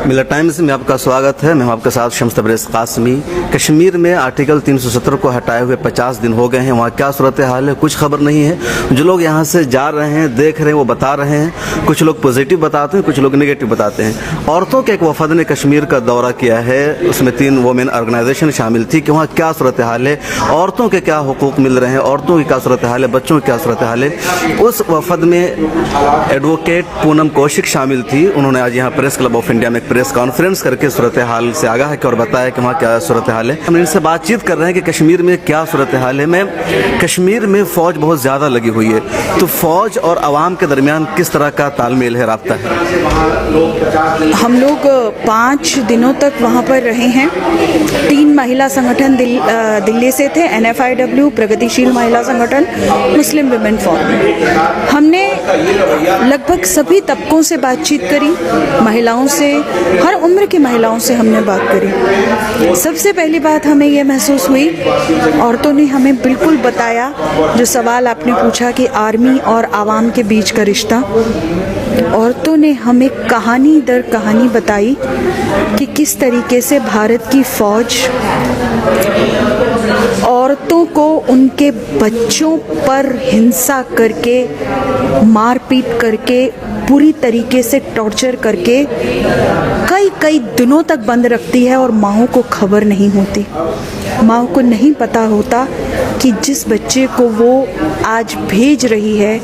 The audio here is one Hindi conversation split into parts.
मिलर टाइम्स में आपका स्वागत है। मैं हूं आपके साथ शम्स तबरेज़ कासमी। कश्मीर में आर्टिकल 370 को हटाए हुए 50 दिन हो गए हैं। वहाँ क्या सूरत हाल है कुछ खबर नहीं है। जो लोग यहाँ से जा रहे हैं, देख रहे हैं, वो बता रहे हैं। कुछ लोग पॉजिटिव बताते हैं, कुछ लोग नेगेटिव बताते हैं। औरतों के एक वफद ने कश्मीर का दौरा किया है, उसमें 3 वोमेन ऑर्गेनाइजेशन शामिल थी कि वहाँ क्या सूरत हाल है, औरतों के क्या हुकूक मिल रहे हैं, औरतों की क्या सूरत हाल है, बच्चों की क्या सूरत हाल है। उस वफद में एडवोकेट पूनम कौशिक शामिल थी। उन्होंने आज यहाँ प्रेस क्लब ऑफ इंडिया में प्रेस कॉन्फ्रेंस करके सूरत हाल से आगाह है और बताया कि वहाँ क्या सूरत हाल है। हम इनसे बातचीत कर रहे हैं कि कश्मीर में क्या सूरत हाल है। मैं कश्मीर में फ़ौज बहुत ज़्यादा लगी हुई है, तो फ़ौज और आवाम के दरमियान किस तरह का तालमेल है, राब्ता है? हम लोग 5 दिनों तक वहाँ पर रहे हैं। 3 महिला संगठन दिल्ली से थे, NFIW, प्रगतिशील महिला संगठन, मुस्लिम विमेन फोरम। हमने लगभग सभी तबकों से बातचीत करी, महिलाओं से, हर उम्र की महिलाओं से हमने बात करी। सबसे पहली बात हमें यह महसूस हुई, औरतों ने हमें बिल्कुल बताया जो सवाल आपने पूछा कि आर्मी और आवाम के बीच का रिश्ता। औरतों ने हमें कहानी दर कहानी बताई कि किस तरीके से भारत की फ़ौज औरतों को उनके बच्चों पर हिंसा करके, मारपीट करके, पूरी तरीके से टॉर्चर करके कई दिनों तक बंद रखती है और माँओं को खबर नहीं होती। माँ को नहीं पता होता कि जिस बच्चे को वो आज भेज रही है,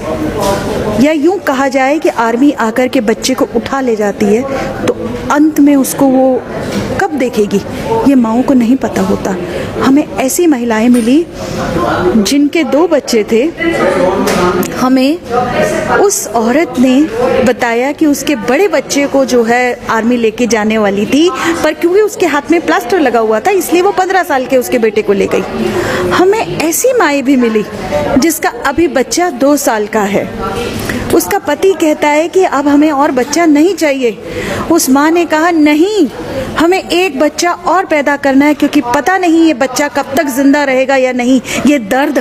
या यूं कहा जाए कि आर्मी आकर के बच्चे को उठा ले जाती है, तो अंत में उसको वो कब देखेगी, ये माँओं को नहीं पता होता। हमें ऐसी महिलाएं मिली जिनके 2 बच्चे थे। हमें उस औरत ने बताया कि उसके बड़े बच्चे को जो है आर्मी लेके जाने वाली थी, पर क्योंकि उसके हाथ में प्लास्टर लगा हुआ था इसलिए वो 15 साल के उसके बेटे को ले गई। हमें ऐसी माँ भी मिली जिसका अभी बच्चा 2 साल का है। उसका पति कहता है कि अब हमें और बच्चा नहीं चाहिए। उस माँ ने कहा नहीं, हमें एक बच्चा और पैदा करना है, क्योंकि पता नहीं ये बच्चा कब तक जिंदा रहेगा या नहीं। ये दर्द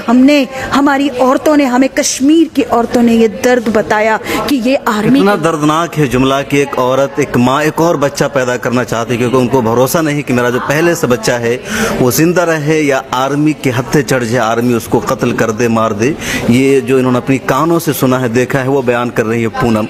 हमारी औरतों ने, हमें कश्मीर की औरतों ने ये दर्द बताया कि ये आर्मी। इतना दर्दनाक है जुमला कि एक औरत, एक माँ एक और बच्चा पैदा करना चाहती है, क्योंकि उनको भरोसा नहीं कि मेरा जो पहले से बच्चा है वो जिंदा रहे या आर्मी के हत्थे चढ़ जाए, आर्मी उसको कत्ल कर दे, मार दे। ये जो इन्होंने अपनी कानों से सुना है, देखा है, वो बयान कर रही है पूनम।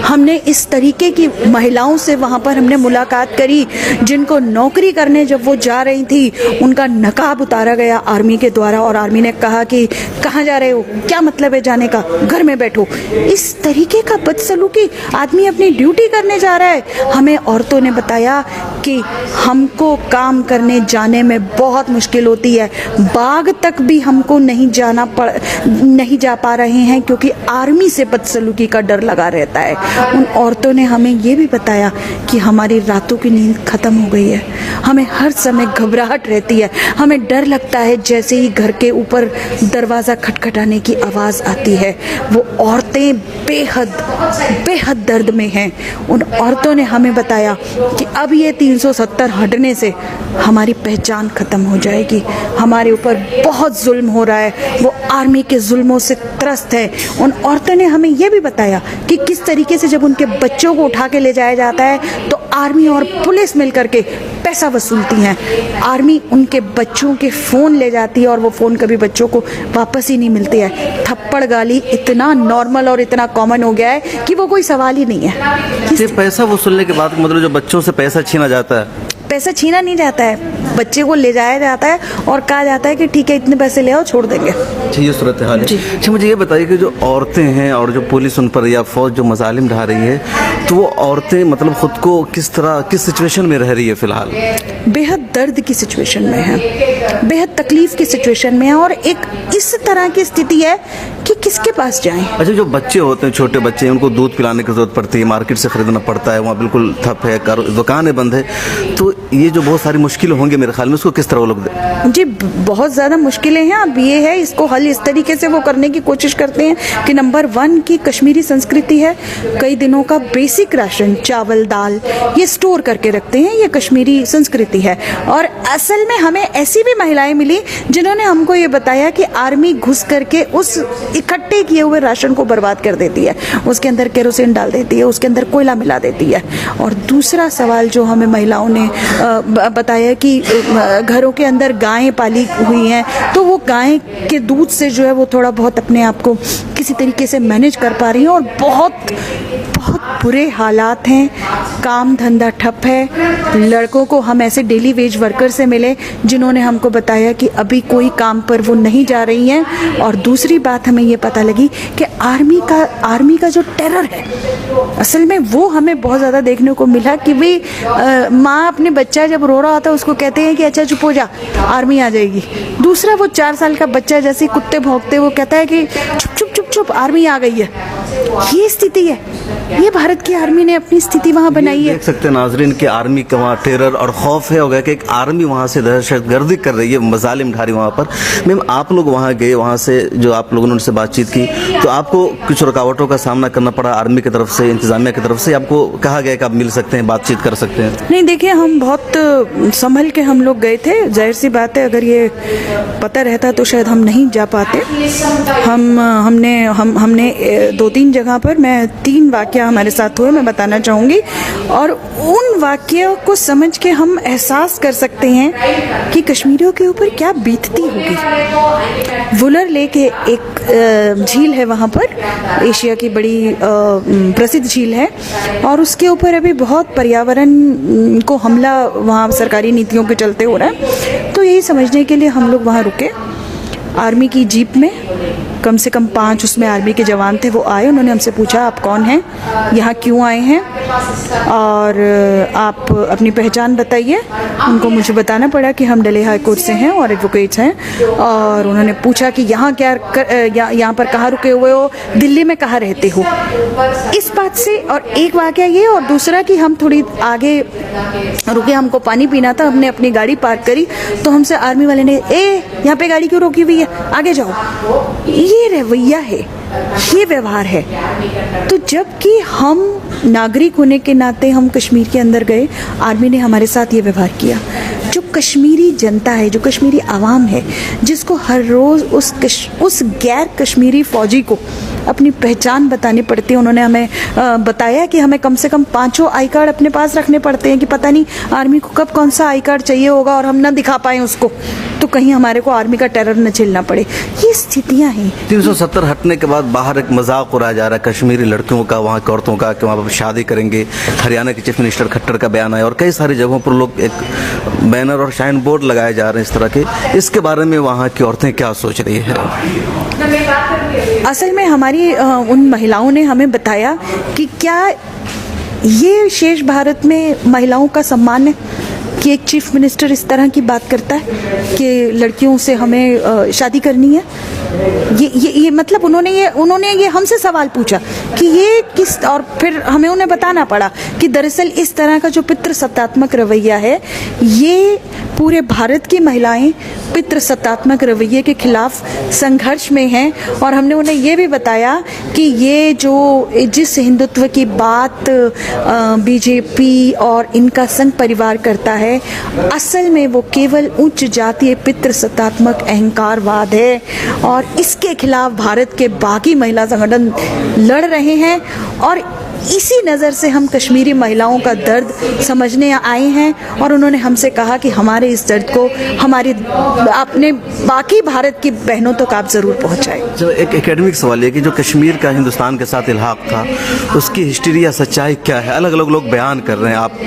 हमने इस तरीके की महिलाओं से वहाँ पर हमने मुलाकात करी जिनको नौकरी करने जब वो जा रही थी उनका नकाब उतारा गया आर्मी के द्वारा, और आर्मी ने कहा कि कहाँ जा रहे हो, क्या मतलब है जाने का, घर में बैठो। इस तरीके का बदसलूकी, आदमी अपनी ड्यूटी करने जा रहा है। हमें औरतों ने बताया कि हमको काम करने जाने में बहुत मुश्किल होती है, बाग तक भी हमको नहीं जा पा रहे हैं क्योंकि आर्मी से बदसलूकी का डर लगा रहता है। उन औरतों ने हमें ये भी बताया कि हमारी रातों की नींद खत्म हो गई है, हमें हर समय घबराहट रहती है, हमें डर लगता है जैसे ही घर के ऊपर दरवाज़ा खटखटाने की आवाज़ आती है। वो औरतें बेहद दर्द में हैं। उन औरतों ने हमें बताया कि अब ये 370 हटने से हमारी पहचान ख़त्म हो जाएगी, हमारे ऊपर बहुत जुल्म हो रहा है, वो आर्मी के जुल्मों से त्रस्त है। उन औरतों ने हमें यह भी बताया कि किस तरीके से जब उनके बच्चों को उठा के ले जाया जाता है तो आर्मी और पुलिस मिलकर के पैसा वसूलती हैं। आर्मी उनके बच्चों के फ़ोन ले जाती है और वो फ़ोन कभी बच्चों को वापस ही नहीं मिलती है। थप्पड़ गाली इतना नॉर्मल और इतना कॉमन हो गया है कि वो कोई सवाल ही नहीं है। ये पैसा वसूलने के बाद मतलब जो बच्चों से पैसा छीना जाता है, पैसा छीना नहीं जाता है, बच्चे को ले जाया जाता है और कहा जाता है कि ठीक है इतने पैसे ले आओ, छोड़ देंगे। ये सूरत हाल है। अच्छा, मुझे ये बताइए कि जो औरतें हैं और जो पुलिस उन पर या फौज जो मजालिम ढा रही है, तो वो औरतें मतलब खुद को किस सिचुएशन में रह रही है फिलहाल? बेहद दर्द की सिचुएशन में है, बेहद तकलीफ की सिचुएशन में है, और एक इस तरह की स्थिति है कि किसके पास जाएं? अच्छा, जो बच्चे होते हैं, छोटे बच्चे, उनको दूध पिलाने की जरूरत पड़ती है, मार्केट से खरीदना पड़ता है, वहाँ बिल्कुल ठप है, दुकानें बंद है, तो ये जो बहुत सारी मुश्किलें होंगी मेरे ख्याल में, उसको किस तरह वो लोग जी बहुत ज़्यादा मुश्किलें हैं। अब ये है, इसको हल इस तरीके से वो करने की कोशिश करते हैं कि नंबर 1 की कश्मीरी संस्कृति है, कई दिनों का बेसिक राशन, चावल, दाल, ये स्टोर करके रखते हैं, ये कश्मीरी संस्कृति है। और असल में हमें ऐसी भी महिलाएं मिली जिन्होंने हमको ये बताया कि आर्मी घुस करके उस इकट्ठे किए हुए राशन को बर्बाद कर देती है, उसके अंदर केरोसिन डाल देती है, उसके अंदर कोयला मिला देती है। और दूसरा सवाल जो हमें महिलाओं ने बताया कि घरों के अंदर गायें पाली हुई हैं, तो वो गाय के दूध से जो है वो थोड़ा बहुत अपने आप को किसी तरीके से मैनेज कर पा रही हैं। और बहुत बहुत बुरे हालात हैं, काम धंधा ठप है। लड़कों को हम ऐसे डेली वेज वर्कर से मिले जिन्होंने हमको बताया कि अभी कोई काम पर वो नहीं जा रही हैं। और दूसरी बात हमें ये पता लगी कि आर्मी का जो टेरर है, असल में वो हमें बहुत ज़्यादा देखने को मिला कि भाई माँ अपने बच्चा जब रो रहा होता है उसको कहते हैं कि अच्छा चुप हो जा, आर्मी आ जाएगी। दूसरा वो 4 साल का बच्चा जैसे कुत्ते भौंकते वो कहता है कि चुप चुप चुप चुप, आर्मी आ गई है। ये स्थिति है, ये भारत की आर्मी ने अपनी स्थिति वहाँ बनाई है। देख सकते हैं नाजरीन कि आर्मी का वहाँ टेरर और खौफ है हो गया कि एक आर्मी वहाँ से दहशतगर्दी कर रही है, मजालिम ढा रही वहाँ पर। मैम, आप लोग वहाँ गए, वहाँ से जो आप लोगों ने उनसे बातचीत की, तो आपको कुछ रुकावटों का सामना करना पड़ा आर्मी की तरफ से, इंतजामिया की तरफ से? आपको कहा गया कि आप मिल सकते हैं, बातचीत कर सकते हैं? नहीं, देखिए हम बहुत संभल के हम लोग गए थे। जाहिर सी बात है, अगर ये पता रहता तो शायद हम नहीं जा पाते। हमने 2-3 जगह पर, मैं 3 वाकया हमारे साथ हुए, मैं बताना चाहूँगी। और उन वाकयों को समझ के हम एहसास कर सकते हैं कि कश्मीरियों के ऊपर क्या बीतती होगी। वुलर लेक एक झील है वहाँ पर, एशिया की बड़ी प्रसिद्ध झील है, और उसके ऊपर अभी बहुत पर्यावरण को हमला वहाँ सरकारी नीतियों के चलते हो रहा है। तो यही समझने के लिए हम लोग वहाँ रुके। आर्मी की जीप में कम से कम 5 उसमें आर्मी के जवान थे। वो आए, उन्होंने हमसे पूछा आप कौन हैं, यहाँ क्यों आए हैं, और आप अपनी पहचान बताइए। उनको मुझे बताना पड़ा कि हम दिल्ली हाई कोर्ट से हैं और एडवोकेट्स हैं। और उन्होंने पूछा कि यहाँ यहाँ पर कहाँ रुके हुए हो, दिल्ली में कहाँ रहते हो। इस बात से, और एक वाकया ये, और दूसरा कि हम थोड़ी आगे रुके, हमको पानी पीना था, हमने अपनी गाड़ी पार्क करी तो हमसे आर्मी वाले ने यहाँ पे गाड़ी क्यों रोकी हुई है, आगे जाओ। ये रवैया है, ये व्यवहार है। तो जबकि हम नागरिक होने के नाते हम कश्मीर के अंदर गए, आर्मी ने हमारे साथ ये व्यवहार किया। जो कश्मीरी जनता है, जो कश्मीरी आवाम है, जिसको हर रोज़ उस गैर कश्मीरी फौजी को अपनी पहचान बतानी पड़ती है। उन्होंने हमें बताया कि हमें कम से कम 5 आई कार्ड अपने पास रखने पड़ते हैं कि पता नहीं आर्मी को कब कौन सा आई कार्ड चाहिए होगा और हम ना दिखा पाएँ उसको, तो कहीं हमारे को आर्मी का टेरर न झेलना पड़े। ये स्थितियाँ हैं। 370 हटने के बाद बाहर एक मजाक उड़ाया जा रहा है कश्मीरी लड़कियों का, वहाँ की औरतों का, कि वहाँ पर शादी करेंगे। हरियाणा के चीफ मिनिस्टर खट्टर का बयान आया और कई सारी जगहों पर लोग एक बैनर और साइन बोर्ड लगाए जा रहे हैं इस तरह के। इसके बारे में वहाँ की औरतें क्या सोच रही है? असल में हमारी उन महिलाओं ने हमें बताया कि क्या ये शेष भारत में महिलाओं का सम्मान है कि एक चीफ मिनिस्टर इस तरह की बात करता है कि लड़कियों से हमें शादी करनी है। ये मतलब उन्होंने ये हमसे सवाल पूछा कि ये किस, और फिर हमें उन्हें बताना पड़ा कि दरअसल इस तरह का जो पितृसत्तात्मक रवैया है, ये पूरे भारत की महिलाएं पितृसत्तात्मक रवैये के खिलाफ संघर्ष में हैं। और हमने उन्हें ये भी बताया कि ये जिस हिंदुत्व की बात बीजेपी और इनका संघ परिवार करता है, असल में वो केवल उच्च जातीय पितृसत्तात्मक अहंकारवाद है। और इसके खिलाफ भारत के बाकी महिला संगठन लड़ रहे हैं। और इसी नज़र से हम कश्मीरी महिलाओं का दर्द समझने आए हैं। और उन्होंने हमसे कहा कि हमारे इस दर्द को अपने बाकी भारत की बहनों तक आप ज़रूर पहुंचाएं। जो एक एकेडमिक सवाल है कि जो कश्मीर का हिंदुस्तान के साथ इल्हाक था, उसकी हिस्ट्री या सच्चाई क्या है? अलग अलग लोग बयान कर रहे हैं, आप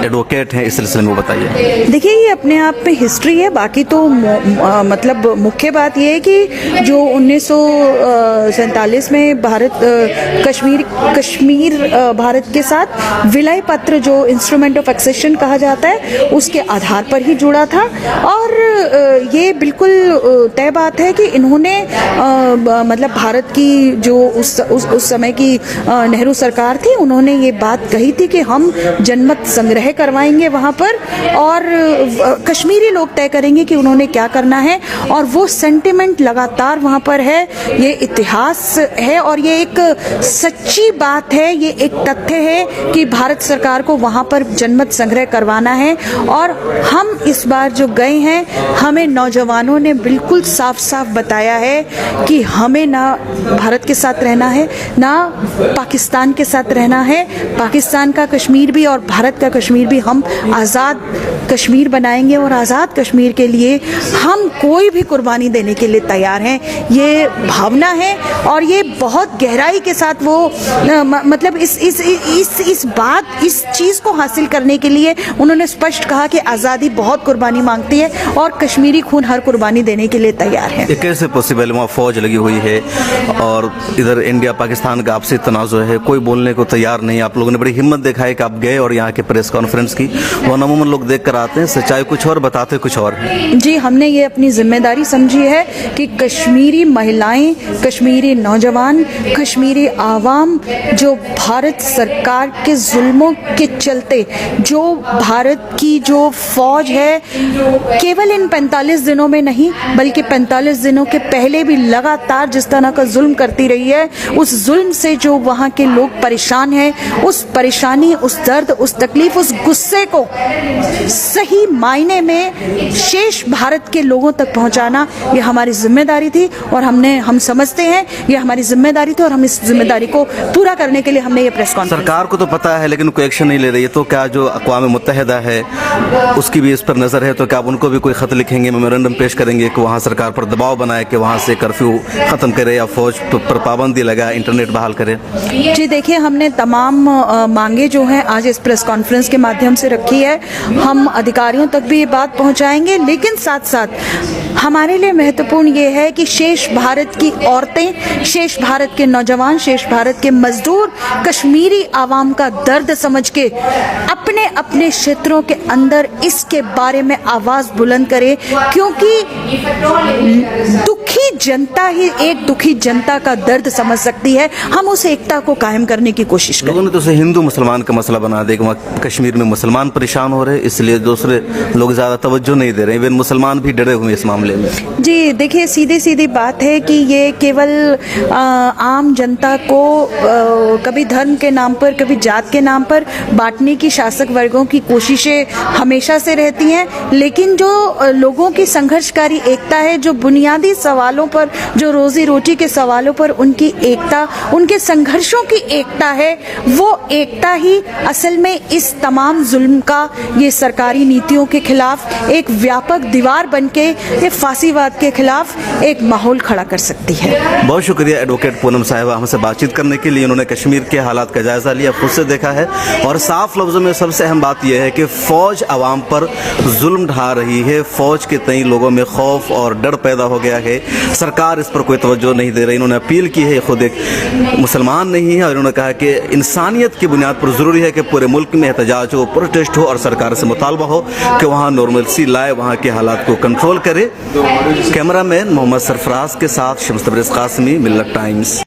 एडवोकेट हैं, इस सिलसिले में बताइए। देखिए, ये अपने आप में हिस्ट्री है। बाकी तो मतलब मुख्य बात ये है कि जो 1947 में भारत कश्मीर भारत के साथ विलय पत्र जो इंस्ट्रूमेंट ऑफ एक्सेशन कहा जाता है उसके आधार पर ही जुड़ा था। और ये बिल्कुल तय बात है कि इन्होंने मतलब भारत की जो उस समय की नेहरू सरकार थी, उन्होंने ये बात कही थी कि हम जनमत संग्रह करवाएंगे वहाँ पर और कश्मीरी लोग तय करेंगे कि उन्होंने क्या करना है। और वो सेंटिमेंट लगातार वहाँ पर है, ये इतिहास है और ये एक सच्ची बात है, ये एक तथ्य है कि भारत सरकार को वहाँ पर जनमत संग्रह करवाना है। और हम इस बार जो गए हैं, हमें नौजवानों ने बिल्कुल साफ साफ बताया है कि हमें ना भारत के साथ रहना है ना पाकिस्तान के साथ रहना है। पाकिस्तान का कश्मीर भी और भारत का कश्मीर भी हम आज़ाद कश्मीर बनाएंगे और आज़ाद कश्मीर के लिए हम कोई भी कुर्बानी देने के लिए तैयार हैं। ये भावना है और ये बहुत गहराई के साथ वो मतलब इस चीज़ को हासिल करने के लिए उन्होंने स्पष्ट कहा कि आज़ादी बहुत कुर्बानी मांगती है और कश्मीरी खून हर कुर्बानी देने के लिए तैयार है। ये कैसे पॉसिबल, वहाँ फौज लगी हुई है और इधर इंडिया पाकिस्तान का आपसी तनाज़ुर है, कोई बोलने को तैयार नहीं। आप लोगों ने बड़ी हिम्मत दिखाई कि आप गए और यहाँ के प्रेस कॉन्फ्रेंस की, वो अमूमन लोग देख कर आते हैं सच्चाई कुछ और बताते कुछ और है। जी, हमने ये अपनी जिम्मेदारी समझी है कि कश्मीरी महिलाएं, कश्मीरी नौजवान, कश्मीरी आवाम जो भारत सरकार के जुल्मों के चलते जो भारत की जो फौज है केवल इन 45 दिनों में नहीं बल्कि 45 दिनों के पहले भी लगातार जिस तरह का जुल्म करती रही है, उस जुल्म से जो वहाँ के लोग परेशान हैं, उस परेशानी, उस दर्द, उस तकलीफ, उस गुस्से को सही मायने में शेष भारत के लोगों तक पहुंचाना ये हमारी जिम्मेदारी थी और हम समझते हैं ये हमारी जिम्मेदारी थी और हम इस जिम्मेदारी को पूरा करने के लिए हमने ये प्रेस कॉन्फ्रेंस। सरकार को तो पता है लेकिन कोई एक्शन नहीं ले रही है, तो क्या जो अक़वाम मुत्तहिदा है उसकी भी इस पर नज़र है, तो क्या आप उनको भी कोई खत लिखेंगे, मेमोरेंडम पेश करेंगे कि वहाँ सरकार पर दबाव बनाए कि वहाँ से कर्फ्यू ख़त्म करे या फौज पर पाबंदी लगाए, इंटरनेट बहाल करे? जी देखिए, हमने तमाम मांगे जो हैं आज इस प्रेस कॉन्फ्रेंस के माध्यम से रखी है। हम अधिकारियों तक भी ये बात पहुंचाएंगे, लेकिन साथ साथ हमारे लिए महत्वपूर्ण ये है कि शेष भारत की औरतें, शेष भारत के नौजवान, शेष भारत के मजदूर कश्मीरी आवाम का दर्द समझ के अपने अपने क्षेत्रों के अंदर इसके बारे में आवाज बुलंद करें, क्योंकि दुखी जनता ही एक दुखी जनता का दर्द समझ सकती है। हम उस एकता को कायम करने की कोशिश करें। लोगों ने तो उसे हिंदू मुसलमान का मसला बना दिया कि वहाँ कश्मीर में मुसलमान परेशान हो रहे, इसलिए दूसरे लोग ज़्यादा तवज्जो नहीं दे रहे, इवन मुसलमान भी डरे हुए इस मामले में। जी देखिए, सीधी सीधी बात है कि ये केवल आम जनता को कभी धर्म के नाम पर, कभी जात के नाम पर बांटने की शासक वर्गों की कोशिशें हमेशा से रहती हैं, लेकिन जो लोगों की संघर्षकारी एकता है, जो बुनियादी सवालों पर, जो रोजी रोटी के सवालों पर उनकी एकता, उनके संघर्षों की एकता है, वो एकता ही असल में इस तमाम जुल्म का, ये सरकारी नीतियों के खिलाफ एक व्यापक दीवार बनके ये फांसीवाद के खिलाफ एक माहौल खड़ा कर सकती है। बहुत शुक्रिया एडवोकेट पूनम साहिबा हमसे बातचीत करने के लिए। उन्होंने कश्मीर के हालात का जायजा लिया, खुद से देखा है और साफ लफ्ज़ों में सबसे अहम बात यह है कि फ़ौज आवाम पर जुल्म ढा रही है, फ़ौज के तई लोगों में खौफ और डर पैदा हो गया है, सरकार इस पर कोई तवज्जो नहीं दे रही। इन्होंने अपील की है, खुद एक मुसलमान नहीं है और इन्होंने कहा कि इंसानियत की बुनियाद पर ज़रूरी है कि पूरे मुल्क में एहतजाज हो, प्रोटेस्ट हो और सरकार से मुतालबा हो कि वहाँ नॉर्मलसी लाए, वहाँ के हालात को कंट्रोल करे। कैमरामैन मोहम्मद सरफराज के साथ शम्स तबरेज़ कासमी, मिल्लत टाइम्स।